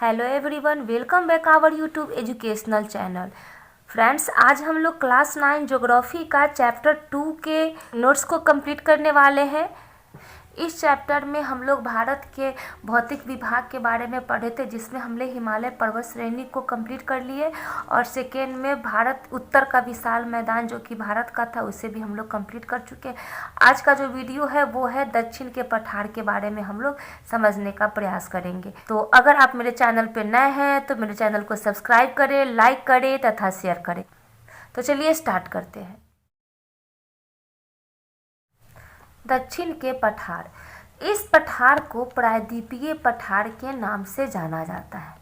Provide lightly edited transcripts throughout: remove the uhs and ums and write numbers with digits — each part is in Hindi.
Hello everyone, welcome back our YouTube educational channel. Friends, आज हम लोग क्लास 9 ज्योग्राफी का चैप्टर 2 के नोट्स को कंप्लीट करने वाले हैं। इस चैप्टर में हम लोग भारत के भौतिक विभाग के बारे में पढ़े थे, जिसमें हमने हिमालय पर्वत श्रेणी को कंप्लीट कर लिए और सेकेंड में भारत उत्तर का विशाल मैदान जो कि भारत का था उसे भी हम लोग कंप्लीट कर चुके हैं। आज का जो वीडियो है वो है दक्षिण के पठार के बारे में हम लोग समझने का प्रयास करेंगे। तो अगर आप मेरे चैनल पर नए हैं तो मेरे चैनल को सब्सक्राइब करें, लाइक करें तथा शेयर करें। तो चलिए स्टार्ट करते हैं। दक्षिण के पठार। इस पठार को प्रायद्वीपीय पठार के नाम से जाना जाता है।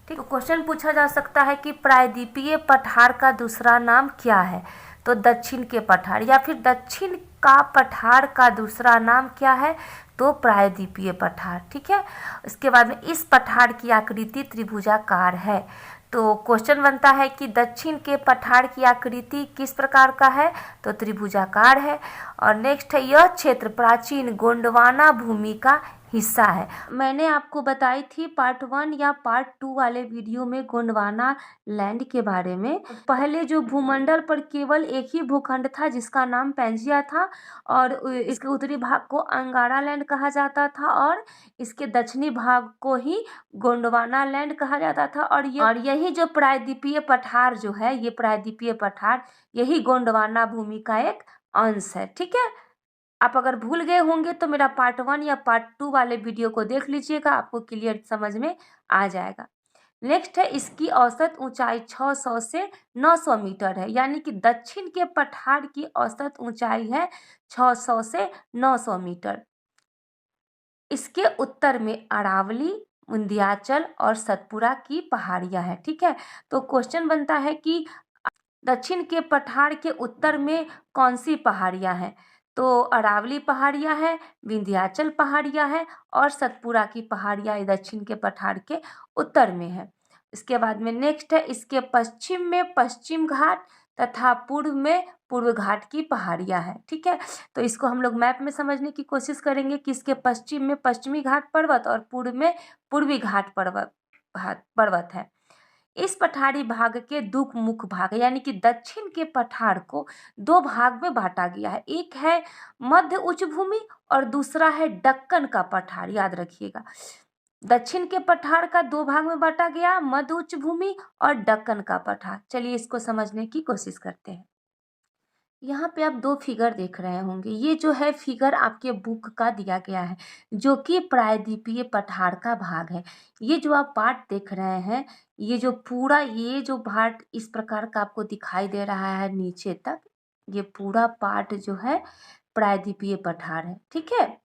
ठीक, तो क्वेश्चन पूछा जा सकता है कि प्रायद्वीपीय पठार का दूसरा नाम क्या है। तो दक्षिण के पठार, या फिर दक्षिण का पठार का दूसरा नाम क्या है, तो प्रायद्वीपीय पठार। ठीक है, इसके बाद में इस पठार की आकृति त्रिभुजाकार है। तो क्वेश्चन बनता है कि दक्षिण के पठार की आकृति किस प्रकार का है, तो त्रिभुजाकार है। और नेक्स्ट है, यह क्षेत्र प्राचीन गोंडवाना भूमि का हिस्सा है। मैंने आपको बताई थी पार्ट 1 या पार्ट 2 वाले वीडियो में गोंडवाना लैंड के बारे में। पहले जो भूमंडल पर केवल एक ही भूखंड था जिसका नाम पैंजिया था, और इसके उत्तरी भाग को अंगारा लैंड कहा जाता था और इसके दक्षिणी भाग को ही गोंडवाना लैंड कहा जाता था। और यही जो प्रायद्वीपीय पठार जो है, ये प्रायद्वीपीय पठार यही गोंडवाना भूमि का एक अंश है। ठीक है, आप अगर भूल गए होंगे तो मेरा पार्ट 1 या पार्ट 2 वाले वीडियो को देख लीजिएगा, आपको क्लियर समझ में आ जाएगा। नेक्स्ट है, इसकी औसत ऊंचाई 600 से 900 मीटर है, यानी कि दक्षिण के पठार की औसत ऊंचाई है 600 से 900 मीटर। इसके उत्तर में अरावली, विंध्याचल और सतपुरा की पहाड़ियां हैं। ठीक है, तो क्वेश्चन बनता है कि दक्षिण के पठार के उत्तर में कौन सी पहाड़ियां हैं, तो अरावली पहाड़ियां हैं, विंध्याचल पहाड़ियां हैं और सतपुरा की पहाड़ियां दक्षिण के पठार के उत्तर में है। इसके बाद में नेक्स्ट है, इसके पश्चिम में पश्चिम घाट तथा पूर्व में पूर्व घाट की पहाड़ियां हैं। ठीक है, तो इसको हम लोग मैप में समझने की कोशिश करेंगे कि इसके पश्चिम में पश्चिमी घाट पर्वत और पूर्व में पूर्वी घाट पर्वत है। इस पठारी भाग के दो मुख्य भाग यानी कि दक्षिण के पठार को दो भाग में बांटा गया है। एक है मध्य उच्च भूमि और दूसरा है दक्कन का पठार। याद रखिएगा, दक्षिण के पठार का दो भाग में बांटा गया, मध्य उच्च भूमि और दक्कन का पठार। चलिए इसको समझने की कोशिश करते हैं। यहाँ पे आप दो फिगर देख रहे होंगे। ये जो है फिगर आपके बुक का दिया गया है, जो कि प्रायद्वीपीय पठार का भाग है। ये जो आप पार्ट देख रहे हैं, ये जो पूरा ये जो पार्ट इस प्रकार का आपको दिखाई दे रहा है नीचे तक, ये पूरा पार्ट जो है प्रायद्वीपीय पठार है। ठीक है,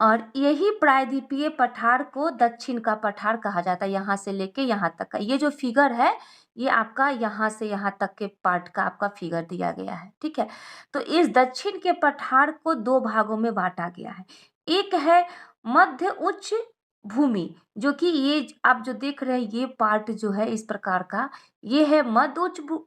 और यही प्रायद्वीपीय पठार को दक्षिण का पठार कहा जाता है। यहाँ से लेके यहाँ तक का ये जो फिगर है, ये आपका यहाँ से यहाँ तक के पार्ट का आपका फिगर दिया गया है। ठीक है, तो इस दक्षिण के पठार को दो भागों में बांटा गया है। एक है मध्य उच्च भूमि, जो कि ये आप जो देख रहे हैं ये पार्ट जो है इस प्रकार का, ये है मध्य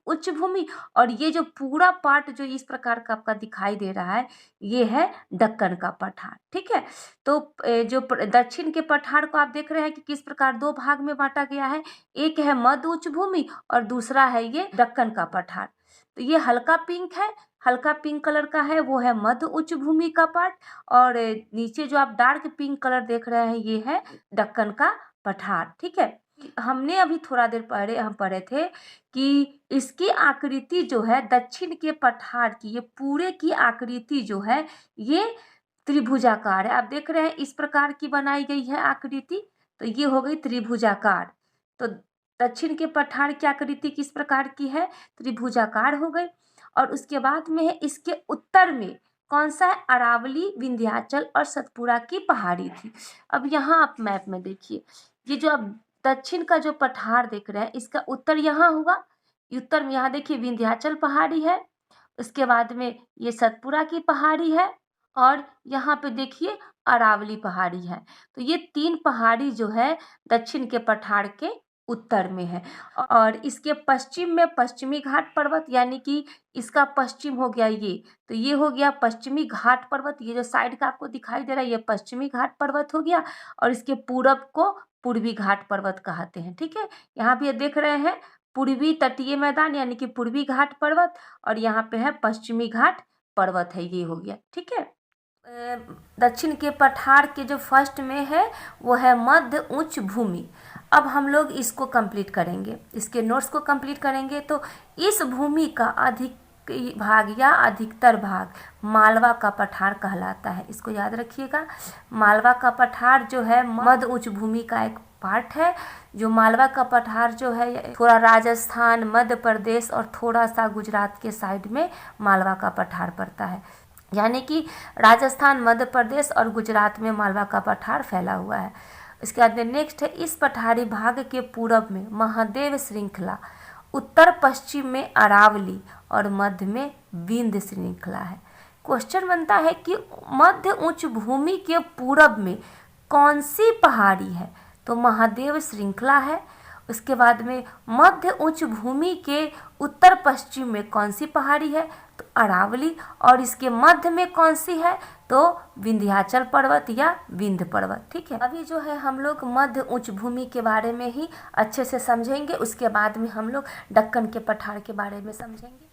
उच्च भूमि। और ये जो पूरा पार्ट जो इस प्रकार का आपका दिखाई दे रहा है, ये है दक्कन का पठार। ठीक है, तो जो दक्षिण के पठार को आप देख रहे हैं कि किस प्रकार दो भाग में बांटा गया है। एक है मध्य उच्च भूमि और दूसरा है ये दक्कन का पठार। तो ये हल्का पिंक है, हल्का पिंक कलर का है, वो है मध्य उच्च भूमि का पार्ट। और नीचे जो आप डार्क पिंक कलर देख रहे हैं ये है दक्कन का पठार। ठीक है, हमने अभी थोड़ा देर पहले हम पढ़े थे कि इसकी आकृति जो है दक्षिण के पठार की, ये पूरे की आकृति जो है ये त्रिभुजाकार है। आप देख रहे हैं इस प्रकार की बनाई गई है आकृति, तो ये हो गई त्रिभुजाकार। तो दक्षिण के पठार की आकृति किस प्रकार की है, त्रिभुजाकार हो गई। और उसके बाद में है इसके उत्तर में कौन सा है, अरावली, विंध्याचल और सतपुरा की पहाड़ी थी। अब यहाँ आप मैप में देखिए, ये जो आप दक्षिण का जो पठार देख रहे हैं इसका उत्तर यहाँ होगा। उत्तर में यहाँ देखिए विंध्याचल पहाड़ी है, उसके बाद में ये सतपुरा की पहाड़ी है और यहाँ पे देखिए अरावली पहाड़ी है। तो ये तीन पहाड़ी जो है दक्षिण के पठार के उत्तर में है। और इसके पश्चिम में पश्चिमी घाट पर्वत, यानी कि इसका पश्चिम हो गया ये, तो ये हो गया पश्चिमी घाट पर्वत। ये जो साइड का आपको दिखाई दे रहा है ये पश्चिमी घाट पर्वत हो गया। और इसके पूरब को पूर्वी घाट पर्वत कहते हैं। ठीक है, यहाँ पे देख रहे हैं पूर्वी तटीय मैदान यानी कि पूर्वी घाट पर्वत, और यहाँ पे है पश्चिमी घाट पर्वत है, ये हो गया। ठीक है, दक्षिण के पठार के जो फर्स्ट में है वो है मध्य उच्च भूमि। अब हम लोग इसको कंप्लीट करेंगे, इसके नोट्स को कंप्लीट करेंगे। तो इस भूमि का अधिक भाग या अधिकतर भाग मालवा का पठार कहलाता है, इसको याद रखिएगा। मालवा का पठार जो है मध्य उच्च भूमि का एक पार्ट है। जो मालवा का पठार जो है थोड़ा राजस्थान, मध्य प्रदेश और थोड़ा सा गुजरात के साइड में मालवा का पठार पड़ता है, यानी कि राजस्थान, मध्य प्रदेश और गुजरात में मालवा का पठार फैला हुआ है। इसके बाद में नेक्स्ट है, इस पठारी भाग के पूरब में महादेव श्रृंखला, उत्तर पश्चिम में अरावली और मध्य में विंध्य श्रृंखला है। क्वेश्चन बनता है कि मध्य उच्च भूमि के पूरब में कौन सी पहाड़ी है, तो महादेव श्रृंखला है। उसके बाद में मध्य उच्च भूमि के उत्तर पश्चिम में कौन सी पहाड़ी है, तो अरावली, और इसके मध्य में कौन सी है, तो विंध्याचल पर्वत या विंध्य पर्वत। ठीक है, अभी जो है हम लोग मध्य उच्च भूमि के बारे में ही अच्छे से समझेंगे, उसके बाद में हम लोग दक्कन के पठार के बारे में समझेंगे।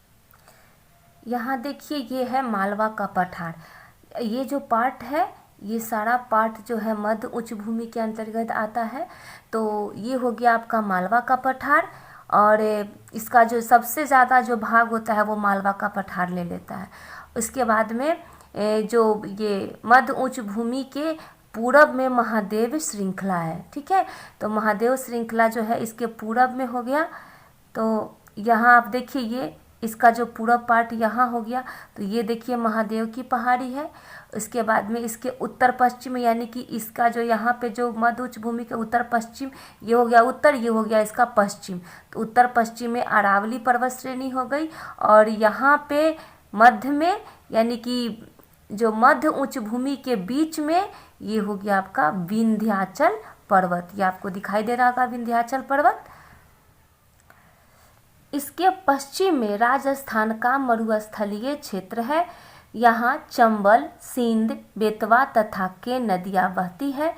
यहाँ देखिए, ये है मालवा का पठार। ये जो पार्ट है, ये सारा पार्ट जो है मध्य उच्च भूमि के अंतर्गत आता है। तो ये हो गया आपका मालवा का पठार, और इसका जो सबसे ज़्यादा जो भाग होता है वो मालवा का पठार ले लेता है। उसके बाद में जो ये मध्य उच्च भूमि के पूरब में महादेव श्रृंखला है। ठीक है, तो महादेव श्रृंखला जो है इसके पूरब में हो गया। तो यहाँ आप देखिए, ये इसका जो पूरब पार्ट यहाँ हो गया, तो ये देखिए महादेव की पहाड़ी है। उसके बाद में इसके उत्तर पश्चिम, यानी कि इसका जो यहाँ पे जो मध्य उच्च भूमि के उत्तर पश्चिम, ये हो गया उत्तर, ये हो गया इसका पश्चिम। तो उत्तर पश्चिम में अरावली पर्वत श्रेणी हो गई, और यहाँ पे मध्य में, यानी कि जो मध्य उच्च भूमि के बीच में, ये हो गया आपका विंध्याचल पर्वत। ये आपको दिखाई दे रहा होगा विंध्याचल पर्वत। इसके पश्चिम में राजस्थान का मरुस्थलीय क्षेत्र है। यहाँ चंबल, सिंध, बेतवा तथा केन नदियाँ बहती है।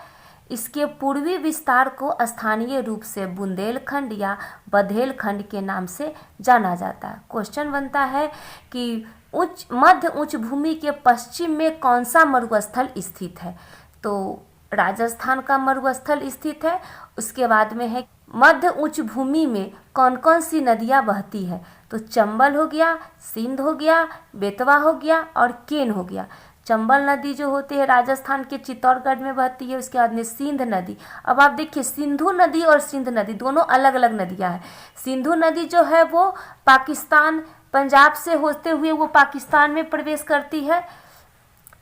इसके पूर्वी विस्तार को स्थानीय रूप से बुंदेलखंड या बघेलखंड के नाम से जाना जाता है। क्वेश्चन बनता है कि मध्य उच्च भूमि के पश्चिम में कौन सा मरुस्थल स्थित है, तो राजस्थान का मरुस्थल स्थित है। उसके बाद में है मध्य उच्च भूमि में कौन कौन सी नदियाँ बहती है, तो चंबल हो गया, सिंध हो गया, बेतवा हो गया और केन हो गया। चंबल नदी जो होती है राजस्थान के चित्तौड़गढ़ में बहती है। उसके बाद में सिंध नदी। अब आप देखिए, सिंधु नदी और सिंध नदी दोनों अलग अलग नदियाँ हैं। सिंधु नदी जो है वो पाकिस्तान, पंजाब से होते हुए वो पाकिस्तान में प्रवेश करती है,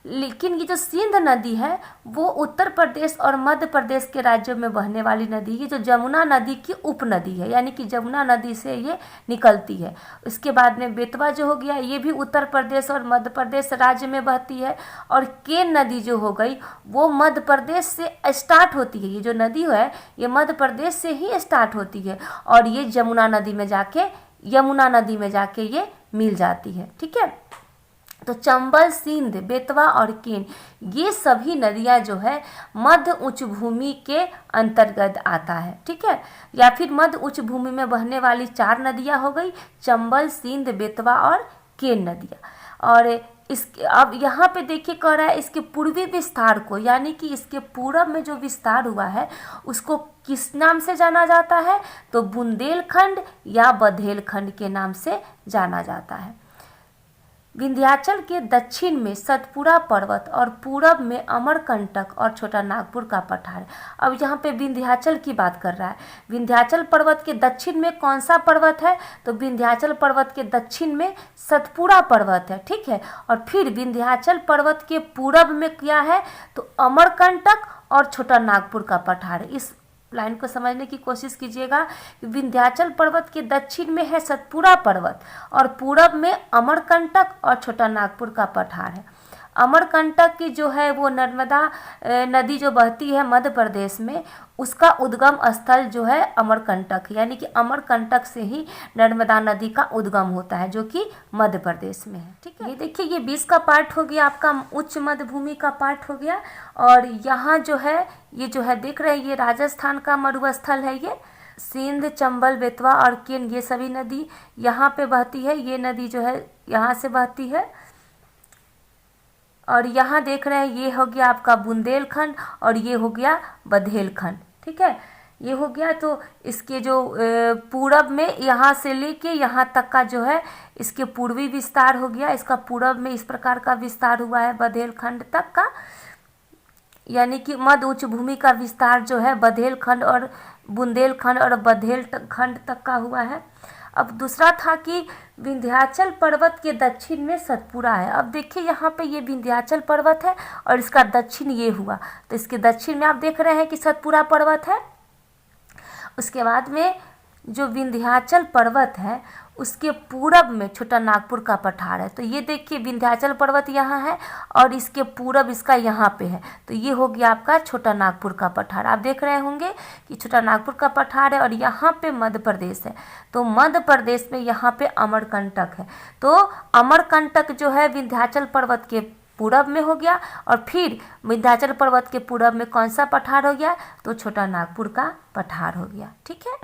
लेकिन ये जो सिंध नदी है वो उत्तर प्रदेश और मध्य प्रदेश के राज्यों में बहने वाली नदी, ये जो जमुना नदी की उपनदी है, यानी कि जमुना नदी से ये निकलती है। उसके बाद में बेतवा जो हो गया, ये भी उत्तर प्रदेश और मध्य प्रदेश राज्य में बहती है। और केन नदी जो हो गई वो मध्य प्रदेश से स्टार्ट होती है। ये जो नदी है ये मध्य प्रदेश से ही स्टार्ट होती है, और ये यमुना नदी में जाके ये मिल जाती है। ठीक है, तो चंबल, सिंध, बेतवा और केन, ये सभी नदियाँ जो है मध्य उच्च भूमि के अंतर्गत आता है। ठीक है, या फिर मध्य उच्च भूमि में बहने वाली 4 नदियाँ हो गई, चंबल, सिंध, बेतवा और केन नदियाँ। और इसके अब यहाँ पे देखिए कह रहा है इसके पूर्वी विस्तार को, यानी कि इसके पूरब में जो विस्तार हुआ है उसको किस नाम से जाना जाता है, तो बुंदेलखंड या बघेलखंड के नाम से जाना जाता है। विंध्याचल के दक्षिण में सतपुड़ा पर्वत और पूरब में अमरकंटक और छोटा नागपुर का पठार। अब यहाँ पे विंध्याचल की बात कर रहा है। विंध्याचल पर्वत के दक्षिण में कौन सा पर्वत है, तो विंध्याचल पर्वत के दक्षिण में सतपुड़ा पर्वत है। ठीक है, और फिर विंध्याचल पर्वत के पूरब में क्या है, तो अमरकंटक और छोटा नागपुर का पठार। इस लाइन को समझने की कोशिश कीजिएगा। विंध्याचल पर्वत के दक्षिण में है सतपुड़ा पर्वत और पूरब में अमरकंटक और छोटा नागपुर का पठार है। अमरकंटक की जो है वो नर्मदा नदी जो बहती है मध्य प्रदेश में, उसका उद्गम स्थल जो है अमरकंटक, यानी कि अमरकंटक से ही नर्मदा नदी का उद्गम होता है, जो कि मध्य प्रदेश में है। ठीक है, ये देखिए ये 20 का पार्ट हो गया, आपका उच्च मध्य भूमि का पार्ट हो गया। और यहाँ जो है ये जो है देख रहे हैं, ये राजस्थान का मरुस्थल है। ये सिंध, चंबल, बेतवा और केन, ये सभी नदी यहाँ पे बहती है। ये नदी जो है यहाँ से बहती है। और यहाँ देख रहे हैं ये हो गया आपका बुंदेलखंड और ये हो गया बघेलखंड। ठीक है, ये हो गया। तो इसके जो पूरब में यहाँ से लेके यहाँ तक का जो है इसके पूर्वी विस्तार हो गया। इसका पूरब में इस प्रकार का विस्तार हुआ है बघेलखंड तक का, यानी कि मध्य उच्च भूमि का विस्तार जो है बघेलखंड और बुंदेलखंड और बघेलखंड तक का हुआ है। अब दूसरा था कि विंध्याचल पर्वत के दक्षिण में सतपुरा है। अब देखिए यहाँ पे ये विंध्याचल पर्वत है और इसका दक्षिण ये हुआ, तो इसके दक्षिण में आप देख रहे हैं कि सतपुरा पर्वत है। उसके बाद में जो विंध्याचल पर्वत है उसके पूरब में छोटा नागपुर का पठार है। तो ये देखिए विंध्याचल पर्वत यहाँ है और इसके पूरब इसका यहाँ पे है, तो ये हो गया आपका छोटा नागपुर का पठार। आप देख रहे होंगे कि छोटा नागपुर का पठार है और यहाँ पे मध्य प्रदेश है। तो मध्य प्रदेश में यहाँ पे अमरकंटक है। तो अमरकंटक जो है विंध्याचल पर्वत के पूरब में हो गया। और फिर विंध्याचल पर्वत के पूरब में कौन सा पठार हो गया, तो छोटा नागपुर का पठार हो गया। ठीक है,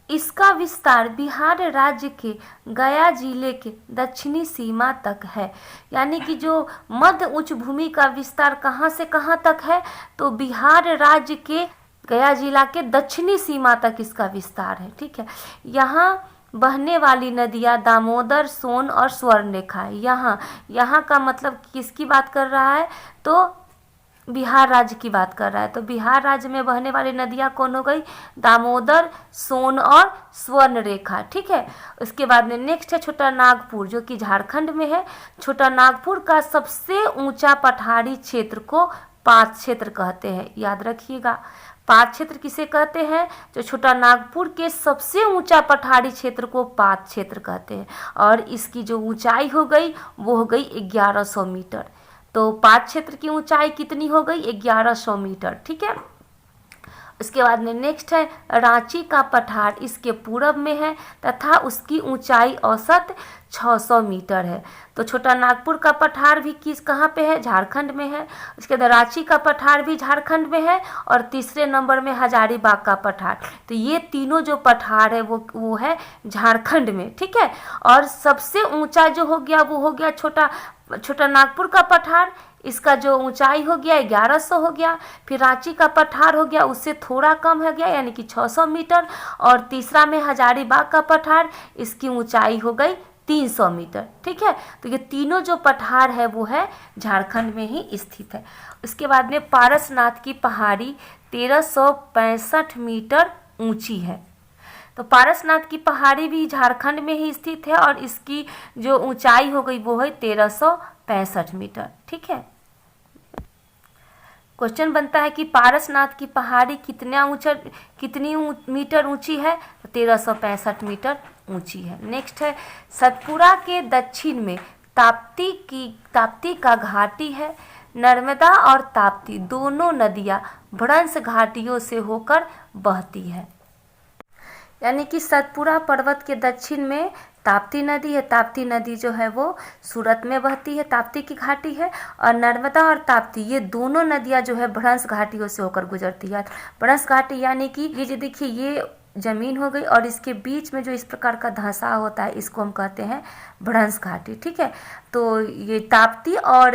इसका विस्तार बिहार राज्य के गया जिले के दक्षिणी सीमा तक है। यानी कि जो मध्य उच्च भूमि का विस्तार कहाँ से कहाँ तक है, तो बिहार राज्य के गया जिला के दक्षिणी सीमा तक इसका विस्तार है। ठीक है, यहाँ बहने वाली नदियाँ दामोदर, सोन और स्वर्णरेखा है। यहाँ का मतलब किसकी बात कर रहा है, तो बिहार राज्य की बात कर रहा है। तो बिहार राज्य में बहने वाली नदियाँ कौन हो गई, दामोदर, सोन और स्वर्णरेखा। ठीक है, उसके बाद में नेक्स्ट है छोटा नागपुर जो कि झारखंड में है। छोटा नागपुर का सबसे ऊंचा पठारी क्षेत्र को पात क्षेत्र कहते हैं, याद रखिएगा। पात क्षेत्र किसे कहते हैं, जो छोटा नागपुर के सबसे ऊंचा पठारी क्षेत्र को पात क्षेत्र कहते हैं। और इसकी जो ऊंचाई हो गई वो हो गई 1100 मीटर। तो पात क्षेत्र की ऊंचाई कितनी हो गई, 1100 मीटर। ठीक है, उसके बाद में नेक्स्ट है रांची का पठार, इसके पूरब में है तथा उसकी ऊंचाई औसत 600 मीटर है। तो छोटा नागपुर का पठार भी कहाँ पे है, झारखंड में है। उसके बाद रांची का पठार भी झारखंड में है और तीसरे नंबर में हजारीबाग का पठार। तो ये तीनों जो पठार है वो है झारखंड में। ठीक है, और सबसे ऊंचा जो हो गया वो हो गया छोटा नागपुर का पठार, इसका जो ऊंचाई हो गया 1100 हो गया। फिर रांची का पठार हो गया, उससे थोड़ा कम हो गया यानी कि 600 मीटर। और तीसरा में हजारीबाग का पठार, इसकी ऊंचाई हो गई 300 मीटर। ठीक है, तो ये तीनों जो पठार है वो है झारखंड में ही स्थित है। उसके बाद में पारसनाथ की पहाड़ी 1365 मीटर ऊंची है। तो पारसनाथ की पहाड़ी भी झारखंड में ही स्थित है और इसकी जो ऊंचाई हो गई वो है 1365 मीटर। ठीक है, क्वेश्चन बनता है कि पारसनाथ की पहाड़ी कितनी मीटर ऊंची है, तो 1365 मीटर ऊंची है। नेक्स्ट है सतपुरा के दक्षिण में ताप्ती का घाटी है। नर्मदा और ताप्ती दोनों नदियाँ भ्रंश घाटियों से होकर बहती है। यानी कि सतपुरा पर्वत के दक्षिण में ताप्ती नदी है। ताप्ती नदी जो है वो सूरत में बहती है, ताप्ती की घाटी है। और नर्मदा और ताप्ती ये दोनों नदियाँ जो है भ्रंश घाटियों से होकर गुजरती है। भ्रंश घाटी यानी कि ये जो देखिए ये जमीन हो गई और इसके बीच में जो इस प्रकार का धंसाव होता है इसको हम कहते हैं भ्रंश घाटी। ठीक है, तो ये ताप्ती और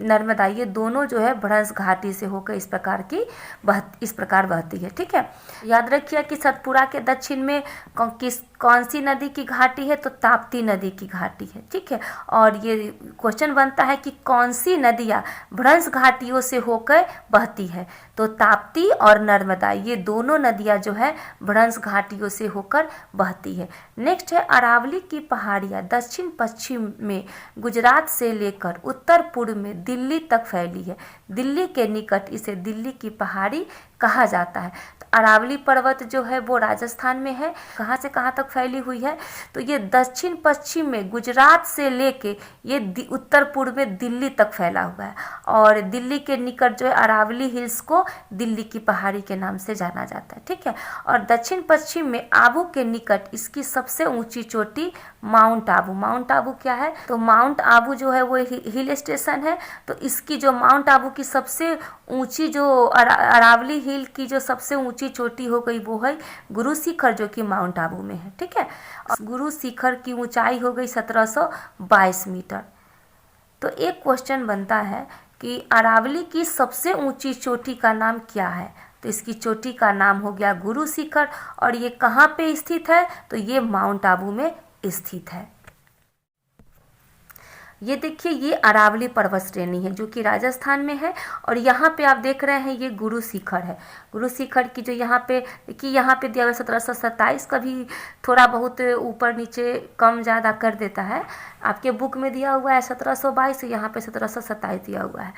नर्मदा ये दोनों जो है भ्रंश घाटी से होकर इस प्रकार बहती है। ठीक है, याद रखिए कि सतपुरा के दक्षिण में कौन सी नदी की घाटी है, तो ताप्ती नदी की घाटी है। ठीक है, और ये क्वेश्चन बनता है कि कौन सी नदियाँ भ्रंश घाटियों से होकर बहती है, तो ताप्ती और नर्मदा ये दोनों नदियाँ जो है भ्रंश घाटियों से होकर बहती है। नेक्स्ट है अरावली की पहाड़ियाँ दक्षिण पश्चिम में गुजरात से लेकर उत्तर पूर्व में दिल्ली तक फैली है। दिल्ली के निकट इसे दिल्ली की पहाड़ी कहा जाता है। तो अरावली पर्वत जो है वो राजस्थान में है। कहाँ से कहाँ तक फैली हुई है, तो ये दक्षिण पश्चिम में गुजरात से लेके ये उत्तर पूर्व में दिल्ली तक फैला हुआ है। और दिल्ली के निकट जो है अरावली हिल्स को दिल्ली की पहाड़ी के नाम से जाना जाता है। ठीक है। और दक्षिण पश्चिम में आबू के निकट इसकी सबसे ऊंची चोटी माउंट आबू। माउंट आबू क्या है, तो माउंट आबू जो है वो हिल स्टेशन है। तो इसकी जो माउंट आबू की सबसे ऊंची जो अरावली हिल की जो सबसे ऊंची चोटी हो गई वो है गुरु शिखर, जो कि माउंट आबू में है। ठीक है। और गुरु शिखर की ऊंचाई हो गई 1722 मीटर। तो एक क्वेश्चन बनता है कि अरावली की सबसे ऊंची चोटी का नाम क्या है, तो इसकी चोटी का नाम हो गया गुरु शिखर। और ये कहाँ पे स्थित है, तो ये माउंट आबू में स्थित है। ये देखिए ये अरावली पर्वत श्रेणी है जो कि राजस्थान में है। और यहाँ पे आप देख रहे हैं ये गुरु शिखर है। गुरु शिखर की जो यहाँ पे देखिए यहाँ पे दिया हुआ 1727, कभी थोड़ा बहुत ऊपर नीचे कम ज़्यादा कर देता है। आपके बुक में दिया हुआ है 1722, यहाँ पे 1727 दिया हुआ है।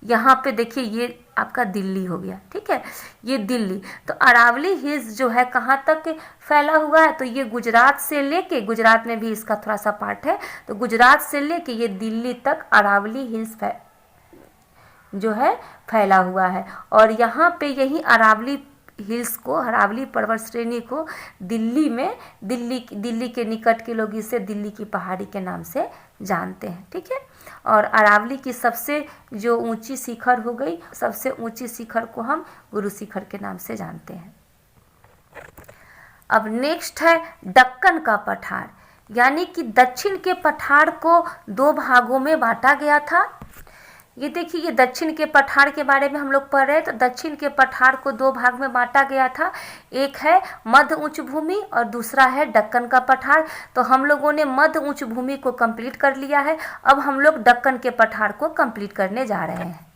यहाँ पे देखिए ये आपका दिल्ली हो गया। ठीक है, ये दिल्ली। तो अरावली हिल्स जो है कहाँ तक फैला हुआ है, तो ये गुजरात से लेके, गुजरात में भी इसका थोड़ा सा पार्ट है, तो गुजरात से लेके ये दिल्ली तक अरावली हिल्स जो है फैला हुआ है। और यहाँ पे यही अरावली हिल्स को, अरावली पर्वत श्रेणी को दिल्ली के निकट के लोग इसे दिल्ली की पहाड़ी के नाम से जानते हैं। ठीक है। और अरावली की सबसे जो ऊंची शिखर हो गई, सबसे ऊंची शिखर को हम गुरु शिखर के नाम से जानते हैं। अब नेक्स्ट है दक्कन का पठार, यानी कि दक्षिण के पठार को दो भागों में बांटा गया था। ये देखिए ये दक्षिण के पठार के बारे में हम लोग पढ़ रहे हैं। तो दक्षिण के पठार को दो भाग में बांटा गया था, एक है मध्य उच्च भूमि और दूसरा है दक्कन का पठार। तो हम लोगों ने मध्य उच्च भूमि को कंप्लीट कर लिया है। अब हम लोग दक्कन के पठार को कंप्लीट करने जा रहे हैं।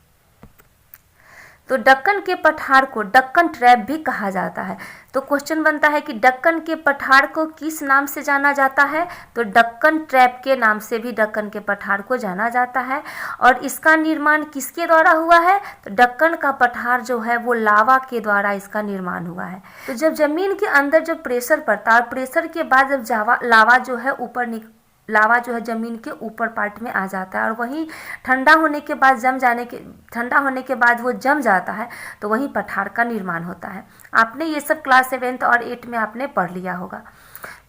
तो दक्कन के पठार को दक्कन ट्रैप भी कहा जाता है। तो क्वेश्चन बनता है कि दक्कन के पठार को किस नाम से जाना जाता है, तो दक्कन ट्रैप के नाम से भी दक्कन के पठार को जाना जाता है। और इसका निर्माण किसके द्वारा हुआ है, तो दक्कन का पठार जो है वो लावा के द्वारा इसका निर्माण हुआ है। तो जब जमीन के अंदर जब प्रेशर पड़ता है और प्रेशर के बाद जब लावा जो है लावा जो है ज़मीन के ऊपर पार्ट में आ जाता है और वहीं ठंडा होने के बाद वो जम जाता है, तो वहीं पठार का निर्माण होता है। आपने ये सब क्लास 7 और 8 में आपने पढ़ लिया होगा।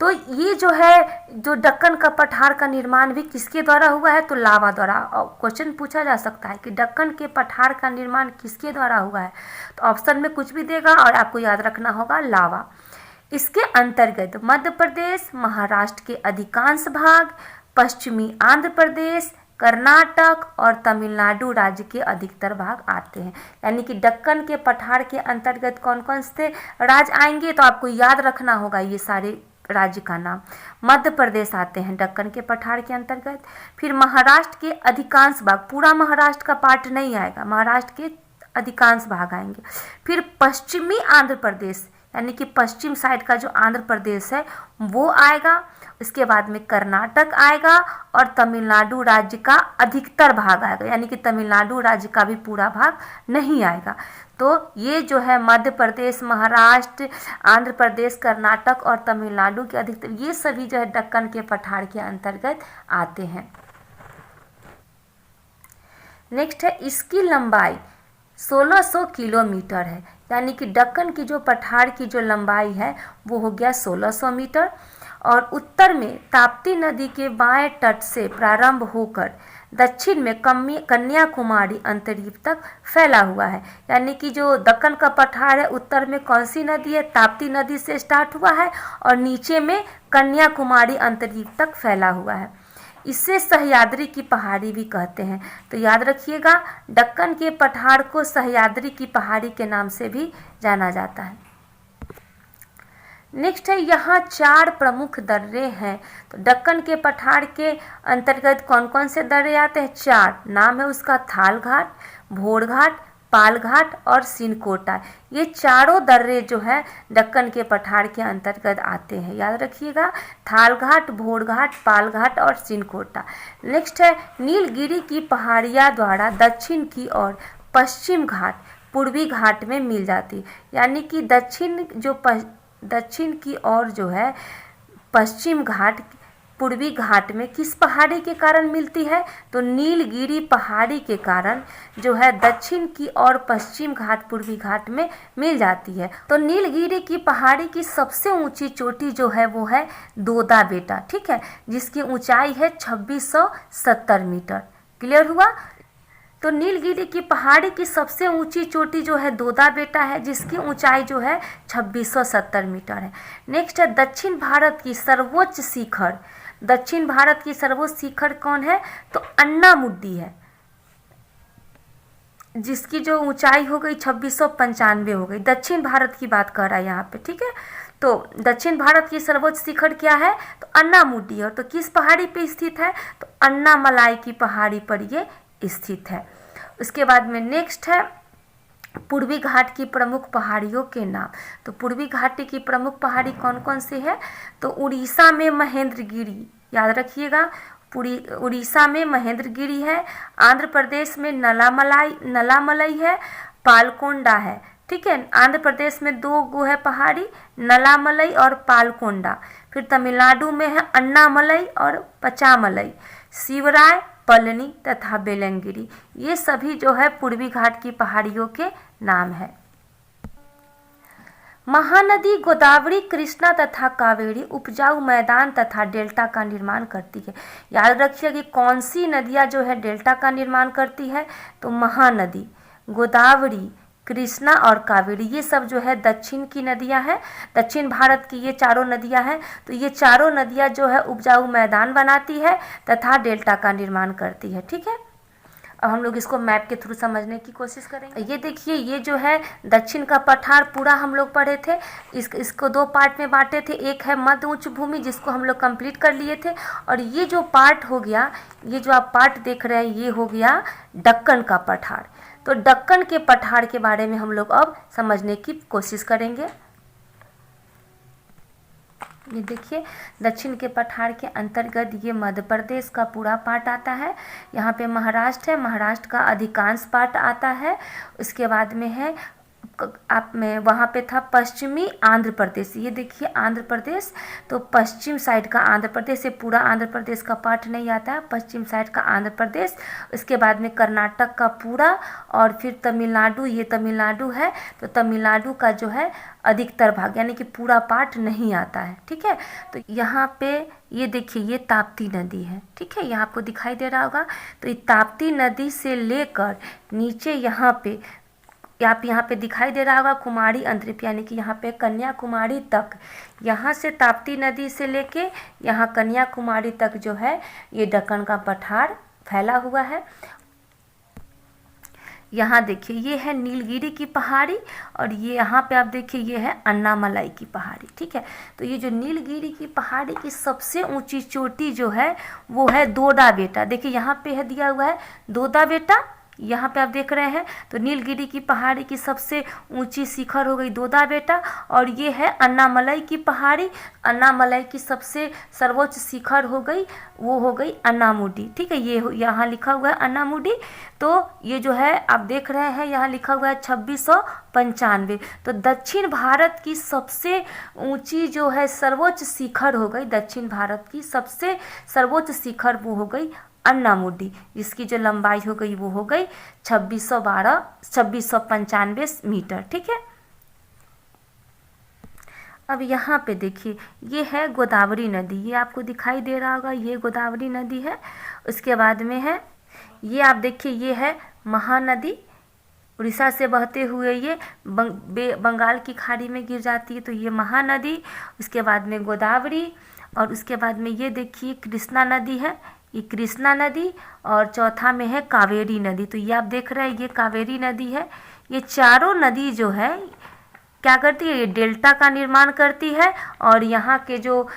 तो ये जो है जो दक्कन का पठार का निर्माण भी किसके द्वारा हुआ है, तो लावा द्वारा। क्वेश्चन पूछा जा सकता है कि दक्कन के पठार का निर्माण किसके द्वारा हुआ है, तो ऑप्शन में कुछ भी देगा और आपको याद रखना होगा लावा। इसके अंतर्गत मध्य प्रदेश, महाराष्ट्र के अधिकांश भाग, पश्चिमी आंध्र प्रदेश, कर्नाटक और तमिलनाडु राज्य के अधिकतर भाग आते हैं। यानी कि दक्कन के पठार के अंतर्गत कौन कौन से राज्य आएंगे, तो आपको याद रखना होगा ये सारे राज्य का नाम। मध्य प्रदेश आते हैं दक्कन के पठार के अंतर्गत। फिर महाराष्ट्र के अधिकांश भाग, पूरा महाराष्ट्र का पार्ट नहीं आएगा, महाराष्ट्र के अधिकांश भाग आएंगे। फिर पश्चिमी आंध्र प्रदेश, यानी कि पश्चिम साइड का जो आंध्र प्रदेश है वो आएगा। इसके बाद में कर्नाटक आएगा और तमिलनाडु राज्य का अधिकतर भाग आएगा, यानी कि तमिलनाडु राज्य का भी पूरा भाग नहीं आएगा। तो ये जो है मध्य प्रदेश, महाराष्ट्र, आंध्र प्रदेश, कर्नाटक और तमिलनाडु के अधिकतर, ये सभी जो है दक्कन के पठार के अंतर्गत आते हैं। नेक्स्ट है इसकी लंबाई 1600 किलोमीटर है, यानी कि दक्कन की जो पठार की जो लंबाई है वो हो गया 1600 मीटर। और उत्तर में ताप्ती नदी के बाएं तट से प्रारंभ होकर दक्षिण में कन्याकुमारी अंतरीप तक फैला हुआ है। यानी कि जो दक्कन का पठार है उत्तर में कौन सी नदी है, ताप्ती नदी से स्टार्ट हुआ है और नीचे में कन्याकुमारी अंतरीप तक फैला हुआ है। इसे सह्याद्री की पहाड़ी भी कहते हैं। तो याद रखिएगा दक्कन के पठार को सह्याद्री की पहाड़ी के नाम से भी जाना जाता है। नेक्स्ट है यहाँ 4 प्रमुख दर्रे हैं। तो दक्कन के पठार के अंतर्गत कौन कौन से दर्रे आते हैं, 4 नाम है उसका, थाल घाट, भोर घाट, पाल घाट और सिनकोटा। ये चारों दर्रे जो है दक्कन के पठार के अंतर्गत आते हैं, याद रखिएगा, थाल घाट, भोर घाट, पाल घाट और सिनकोटा। नेक्स्ट है नीलगिरी की पहाड़ियाँ द्वारा दक्षिण की ओर पश्चिम घाट पूर्वी घाट में मिल जाती है। यानी कि दक्षिण की ओर जो है पश्चिम घाट पूर्वी घाट में किस पहाड़ी के कारण मिलती है, तो नीलगिरी पहाड़ी के कारण जो है दक्षिण की और पश्चिम घाट पूर्वी घाट में मिल जाती है। तो नीलगिरी की पहाड़ी की सबसे ऊंची चोटी जो है वो है दोदा बेटा, ठीक है, जिसकी ऊंचाई है 2670 मीटर। क्लियर हुआ। तो नीलगिरी की पहाड़ी की सबसे ऊंची चोटी जो है दोदा बेटा है, जिसकी ऊंचाई जो है 2670 मीटर है। नेक्स्ट है दक्षिण भारत की सर्वोच्च शिखर। दक्षिण भारत की सर्वोच्च शिखर कौन है, तो अन्नामुडी है, जिसकी जो ऊंचाई हो गई 2695 हो गई। दक्षिण भारत की बात कर रहा है यहाँ पे, ठीक है। तो दक्षिण भारत की सर्वोच्च शिखर क्या है, तो अन्नामुडी है। तो किस पहाड़ी पे स्थित है, तो अन्नामलाई की पहाड़ी पर ये स्थित है। उसके बाद में नेक्स्ट है पूर्वी घाट की प्रमुख पहाड़ियों के नाम। तो पूर्वी घाटी की प्रमुख पहाड़ी कौन कौन सी है, तो उड़ीसा में महेंद्रगिरी, याद रखिएगा, उड़ीसा में महेंद्रगिरी है। आंध्र प्रदेश में नलामलई है, पालकोंडा है, ठीक है। आंध्र प्रदेश में 2 गो है पहाड़ी, नलामलई और पालकोंडा। फिर तमिलनाडु में है अन्नामलई और पचामलई। शिवराय, पलनी तथा बेलंगिरी, ये सभी जो है पूर्वी घाट की पहाड़ियों के नाम है। महानदी गोदावरी, कृष्णा तथा कावेरी उपजाऊ मैदान तथा डेल्टा का निर्माण करती है। याद रखिए कि कौन सी नदियाँ जो है डेल्टा का निर्माण करती है, तो महानदी, गोदावरी, कृष्णा और कावेरी, ये सब जो है दक्षिण की नदियां हैं। दक्षिण भारत की ये चारों नदियां हैं। तो ये चारों नदियां जो है उपजाऊ मैदान बनाती है तथा डेल्टा का निर्माण करती है, ठीक है। अब हम लोग इसको मैप के थ्रू समझने की कोशिश करेंगे। ये देखिए, ये जो है दक्षिण का पठार पूरा हम लोग पढ़े थे। इसको 2 पार्ट में बांटे थे। एक है मध्य उच्च भूमि, जिसको हम लोग कंप्लीट कर लिए थे, और ये जो पार्ट हो गया, ये जो आप पार्ट देख रहे हैं, ये हो गया दक्कन का पठार। तो दक्कन के पठार के बारे में हम लोग अब समझने की कोशिश करेंगे। ये देखिए, दक्षिण के पठार के अंतर्गत ये मध्य प्रदेश का पूरा पार्ट आता है। यहाँ पे महाराष्ट्र है, महाराष्ट्र का अधिकांश पार्ट आता है। उसके बाद में है आप में वहाँ पे था पश्चिमी आंध्र प्रदेश। ये देखिए आंध्र प्रदेश, तो पश्चिम साइड का आंध्र प्रदेश, से पूरा आंध्र प्रदेश का पार्ट नहीं आता है, पश्चिम साइड का आंध्र प्रदेश। उसके बाद में कर्नाटक का पूरा, और फिर तमिलनाडु, ये तमिलनाडु है, तो तमिलनाडु का जो है अधिकतर भाग, यानी कि पूरा पार्ट नहीं आता है, ठीक है। तो यहाँ पे ये देखिए, ये ताप्ती नदी है, ठीक है, यहाँ आपको दिखाई दे रहा होगा। तो ये ताप्ती नदी से लेकर नीचे यहाँ पे आप यहाँ पे दिखाई दे रहा होगा कुमारी अंतरिप, यानी कि यहाँ पे कन्याकुमारी तक, यहाँ से ताप्ती नदी से लेके यहाँ कन्याकुमारी तक जो है ये दक्कन का पठार फैला हुआ है। यहाँ देखिए, ये है नीलगिरी की पहाड़ी, और ये यहाँ पे आप देखिए ये है अन्नामलाई की पहाड़ी, ठीक है। तो ये जो नीलगिरी की पहाड़ी की सबसे ऊंची चोटी जो है वो है दोदा बेटा। देखिए यहाँ पे है दिया हुआ है दोदा बेटा, यहाँ पे आप देख रहे हैं। तो नीलगिरी की पहाड़ी की सबसे ऊंची शिखर हो गई दोदा बेटा, और ये है अन्नामलई की पहाड़ी। अन्नामलई की सबसे सर्वोच्च शिखर हो गई, वो हो गई अन्नामुडी, ठीक है। ये यहाँ लिखा हुआ है अन्नामुडी। तो ये जो है आप देख रहे हैं यहाँ लिखा हुआ है 2695। तो दक्षिण भारत की सबसे ऊंची जो है सर्वोच्च शिखर हो गई, दक्षिण भारत की सबसे सर्वोच्च शिखर वो हो गई अन्नामुडी, जिसकी जो लंबाई हो गई वो हो गई 2695 मीटर, ठीक है। अब यहाँ पे देखिए, ये है गोदावरी नदी, ये आपको दिखाई दे रहा होगा, ये गोदावरी नदी है। उसके बाद में है ये आप देखिए, ये है महानदी, उड़ीसा से बहते हुए ये बंगाल की खाड़ी में गिर जाती है, तो ये महानदी। उसके बाद में गोदावरी, और उसके बाद में ये देखिए कृष्णा नदी है, ये कृष्णा नदी, और चौथा में है कावेरी नदी। तो ये आप देख रहे हैं ये कावेरी नदी है। ये चारों नदी जो है क्या करती है, ये डेल्टा का निर्माण करती है, और यहाँ के जो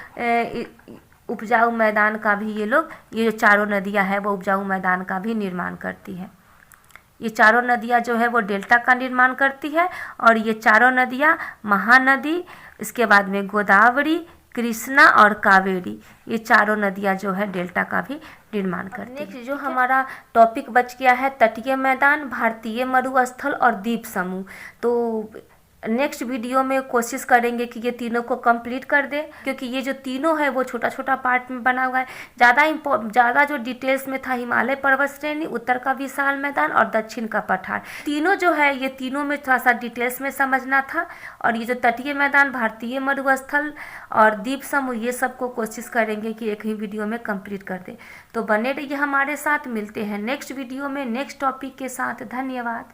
उपजाऊ मैदान का भी ये जो चारों नदियाँ हैं वो उपजाऊ मैदान का भी निर्माण करती है। ये चारों नदियाँ जो है वो डेल्टा का निर्माण करती है, और ये चारों नदियाँ महानदी, इसके बाद में गोदावरी, कृष्णा और कावेरी, ये चारों नदियाँ जो है डेल्टा का भी निर्माण करती हैं। नेक्स्ट जो हमारा टॉपिक बच गया है तटीय मैदान, भारतीय मरुस्थल और द्वीप समूह। तो नेक्स्ट वीडियो में कोशिश करेंगे कि ये तीनों को कंप्लीट कर दे, क्योंकि ये जो तीनों है वो छोटा छोटा पार्ट में बना हुआ है। ज़्यादा जो डिटेल्स में था हिमालय पर्वत श्रेणी, उत्तर का विशाल मैदान और दक्षिण का पठार। तीनों जो है ये तीनों में थोड़ा सा डिटेल्स में समझना था। और ये जो तटीय मैदान, भारतीय मरुस्थल और द्वीप समूह, ये सबको कोशिश करेंगे कि एक ही वीडियो में कंप्लीट कर दे। तो बने रहिए हमारे साथ, मिलते हैं नेक्स्ट वीडियो में नेक्स्ट टॉपिक के साथ। धन्यवाद।